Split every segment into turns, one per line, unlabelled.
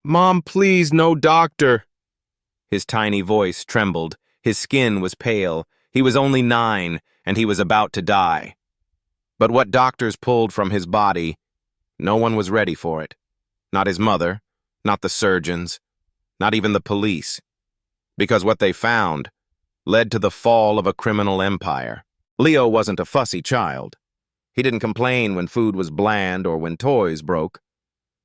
Mom, please, no doctor. His tiny voice trembled. His skin was pale. He was only 9, and he was about to die. But what doctors pulled from his body, no one was ready for it. Not his mother, not the surgeons, not even the police. Because what they found led to the fall of a criminal empire. Leo wasn't a fussy child. He didn't complain when food was bland or when toys broke.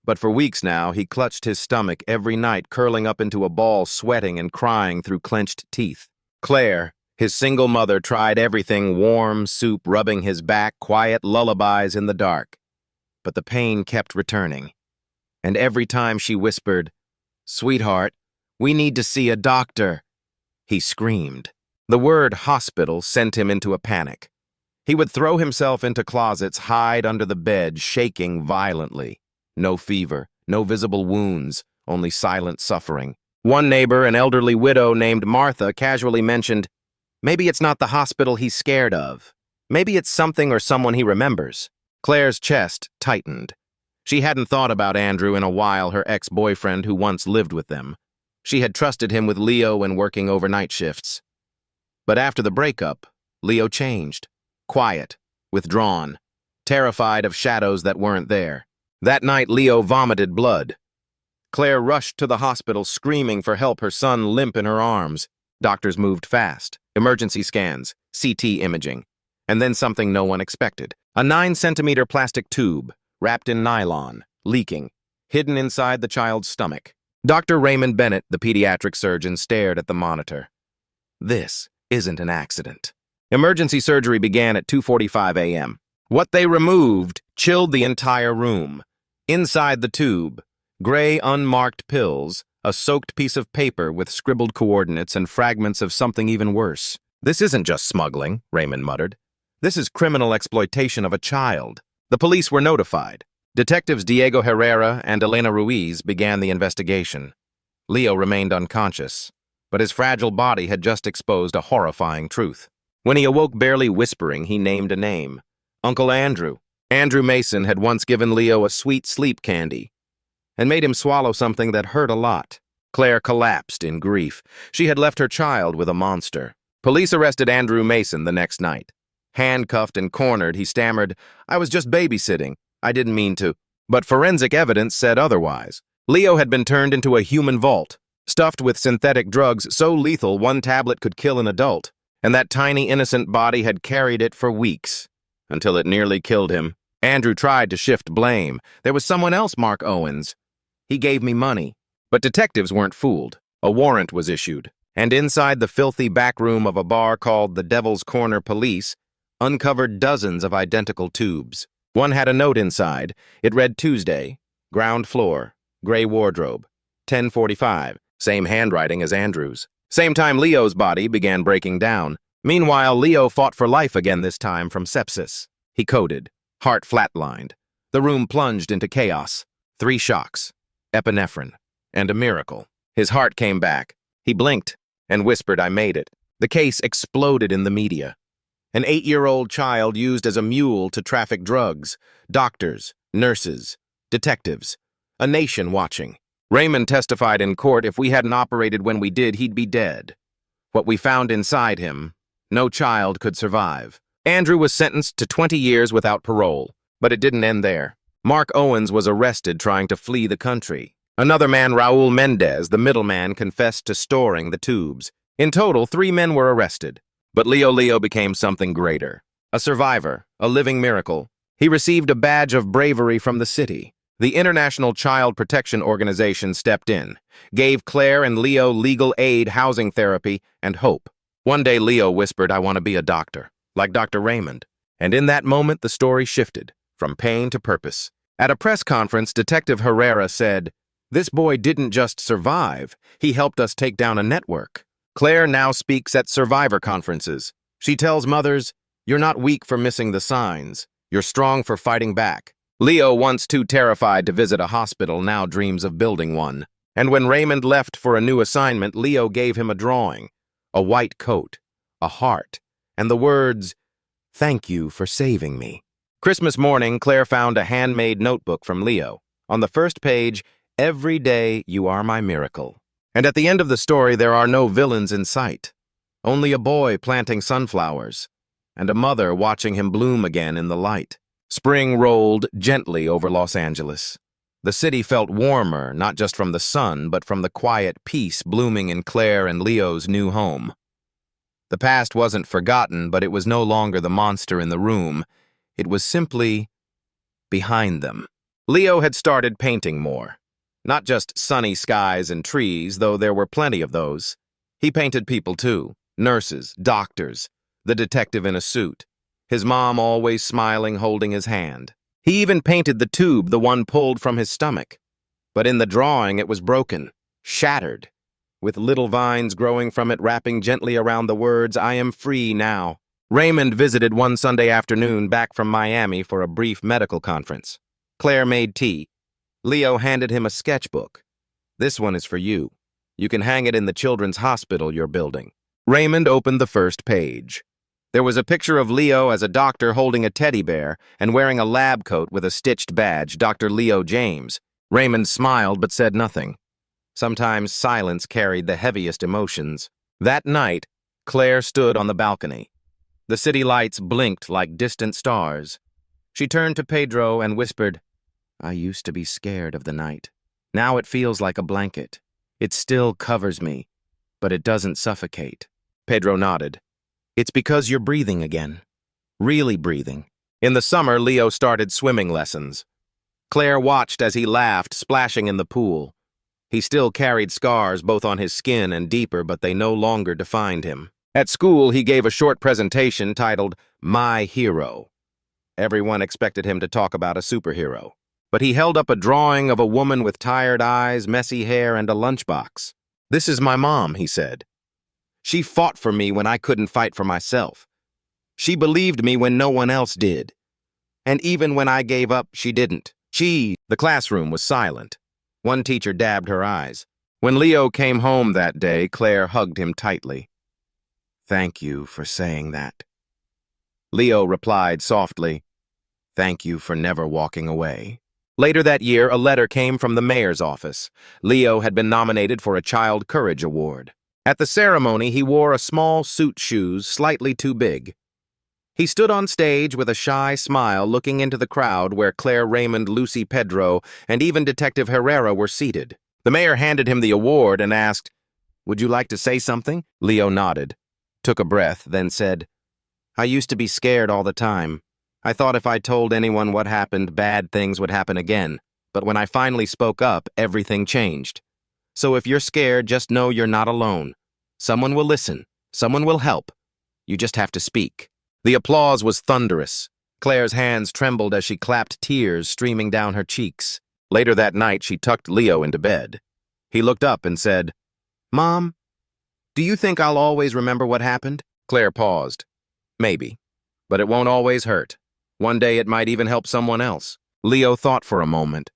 But for weeks now, he clutched his stomach every night, curling up into a ball, sweating and crying through clenched teeth. Claire, his single mother, tried everything: warm soup, rubbing his back, quiet lullabies in the dark. But the pain kept returning. And every time she whispered, "Sweetheart, we need to see a doctor," he screamed. The word hospital sent him into a panic. He would throw himself into closets, hide under the bed, shaking violently. No fever, no visible wounds, only silent suffering. One neighbor, an elderly widow named Martha, casually mentioned, "Maybe it's not the hospital he's scared of. Maybe it's something or someone he remembers." Claire's chest tightened. She hadn't thought about Andrew in a while, her ex-boyfriend who once lived with them. She had trusted him with Leo and working overnight shifts. But after the breakup, Leo changed. Quiet, withdrawn, terrified of shadows that weren't there. That night, Leo vomited blood. Claire rushed to the hospital, screaming for help, her son limp in her arms. Doctors moved fast. Emergency scans, CT imaging. And then something no one expected. A 9-centimeter plastic tube, wrapped in nylon, leaking, hidden inside the child's stomach. Dr. Raymond Bennett, the pediatric surgeon, stared at the monitor. This isn't an accident. Emergency surgery began at 2:45 a.m. What they removed chilled the entire room. Inside the tube, gray unmarked pills, a soaked piece of paper with scribbled coordinates and fragments of something even worse. "This isn't just smuggling," Raymond muttered. "This is criminal exploitation of a child." The police were notified. Detectives Diego Herrera and Elena Ruiz began the investigation. Leo remained unconscious, but his fragile body had just exposed a horrifying truth. When he awoke barely whispering, he named a name. Uncle Andrew. Andrew Mason had once given Leo a sweet sleep candy and made him swallow something that hurt a lot. Claire collapsed in grief. She had left her child with a monster. Police arrested Andrew Mason the next night. Handcuffed and cornered, he stammered, "I was just babysitting. I didn't mean to." But forensic evidence said otherwise. Leo had been turned into a human vault, stuffed with synthetic drugs so lethal one tablet could kill an adult, and that tiny innocent body had carried it for weeks, until it nearly killed him. Andrew tried to shift blame. "There was someone else, Mark Owens. He gave me money." But detectives weren't fooled. A warrant was issued, and inside the filthy back room of a bar called the Devil's Corner, police uncovered dozens of identical tubes. One had a note inside. It read, "Tuesday, ground floor, gray wardrobe, 10:45, same handwriting as Andrew's. Same time Leo's body began breaking down. Meanwhile, Leo fought for life again, this time from sepsis. He coded. Heart flatlined. The room plunged into chaos. 3 shocks, epinephrine, and a miracle. His heart came back. He blinked and whispered, "I made it." The case exploded in the media. An 8-year-old child used as a mule to traffic drugs. Doctors, nurses, detectives. A nation watching. Raymond testified in court, "If we hadn't operated when we did, he'd be dead. What we found inside him, no child could survive." Andrew was sentenced to 20 years without parole, but it didn't end there. Mark Owens was arrested trying to flee the country. Another man, Raul Mendez, the middleman, confessed to storing the tubes. In total, 3 men were arrested. But Leo became something greater. A survivor, a living miracle. He received a badge of bravery from the city. The International Child Protection Organization stepped in, gave Claire and Leo legal aid, housing therapy, and hope. One day Leo whispered, "I want to be a doctor, like Dr. Raymond." And in that moment, the story shifted, from pain to purpose. At a press conference, Detective Herrera said, "This boy didn't just survive, he helped us take down a network." Claire now speaks at survivor conferences. She tells mothers, "You're not weak for missing the signs. You're strong for fighting back." Leo, once too terrified to visit a hospital, now dreams of building one. And when Raymond left for a new assignment, Leo gave him a drawing, a white coat, a heart, and the words, "Thank you for saving me." Christmas morning, Claire found a handmade notebook from Leo. On the first page, Every day you are my miracle. And at the end of the story, there are no villains in sight. Only a boy planting sunflowers, and a mother watching him bloom again in the light. Spring rolled gently over Los Angeles. The city felt warmer, not just from the sun, but from the quiet peace blooming in Claire and Leo's new home. The past wasn't forgotten, but it was no longer the monster in the room. It was simply behind them. Leo had started painting more. Not just sunny skies and trees, though there were plenty of those. He painted people too. Nurses, doctors, the detective in a suit. His mom always smiling, holding his hand. He even painted the tube, the one pulled from his stomach. But in the drawing, it was broken, shattered, with little vines growing from it wrapping gently around the words, "I am free now." Raymond visited one Sunday afternoon back from Miami for a brief medical conference. Claire made tea. Leo handed him a sketchbook. "This one is for you. You can hang it in the children's hospital you're building." Raymond opened the first page. There was a picture of Leo as a doctor holding a teddy bear and wearing a lab coat with a stitched badge, Dr. Leo James. Raymond smiled but said nothing. Sometimes silence carried the heaviest emotions. That night, Claire stood on the balcony. The city lights blinked like distant stars. She turned to Pedro and whispered, "I used to be scared of the night. Now it feels like a blanket. It still covers me, but it doesn't suffocate." Pedro nodded. "It's because you're breathing again. Really breathing." In the summer, Leo started swimming lessons. Claire watched as he laughed, splashing in the pool. He still carried scars both on his skin and deeper, but they no longer defined him. At school, he gave a short presentation titled, "My Hero." Everyone expected him to talk about a superhero. But he held up a drawing of a woman with tired eyes, messy hair, and a lunchbox. "This is my mom," he said. "She fought for me when I couldn't fight for myself. She believed me when no one else did. And even when I gave up, she didn't. The classroom was silent. One teacher dabbed her eyes. When Leo came home that day, Claire hugged him tightly. "Thank you for saying that." Leo replied softly, "Thank you for never walking away." Later that year, a letter came from the mayor's office. Leo had been nominated for a Child Courage Award. At the ceremony, he wore a small suit shoes slightly too big. He stood on stage with a shy smile looking into the crowd where Claire, Raymond, Lucy, Pedro, and even Detective Herrera were seated. The mayor handed him the award and asked, "Would you like to say something?" Leo nodded, took a breath, then said, "I used to be scared all the time. I thought if I told anyone what happened, bad things would happen again. But when I finally spoke up, everything changed. So if you're scared, just know you're not alone. Someone will listen. Someone will help. You just have to speak." The applause was thunderous. Claire's hands trembled as she clapped, tears streaming down her cheeks. Later that night, she tucked Leo into bed. He looked up and said, "Mom, do you think I'll always remember what happened?" Claire paused. "Maybe, but it won't always hurt. One day it might even help someone else." Leo thought for a moment.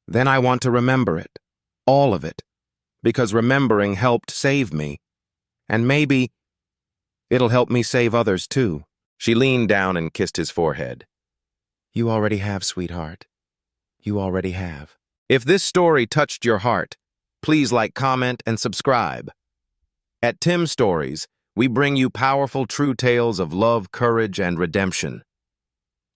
"Then I want to remember it. All of it. Because remembering helped save me. And maybe it'll help me save others too." She leaned down and kissed his forehead. "You already have, sweetheart. You already have." If this story touched your heart, please like, comment, and subscribe. At Tim Stories, we bring you powerful true tales of love, courage, and redemption.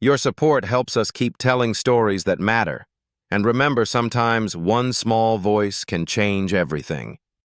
Your support helps us keep telling stories that matter. And remember, sometimes one small voice can change everything.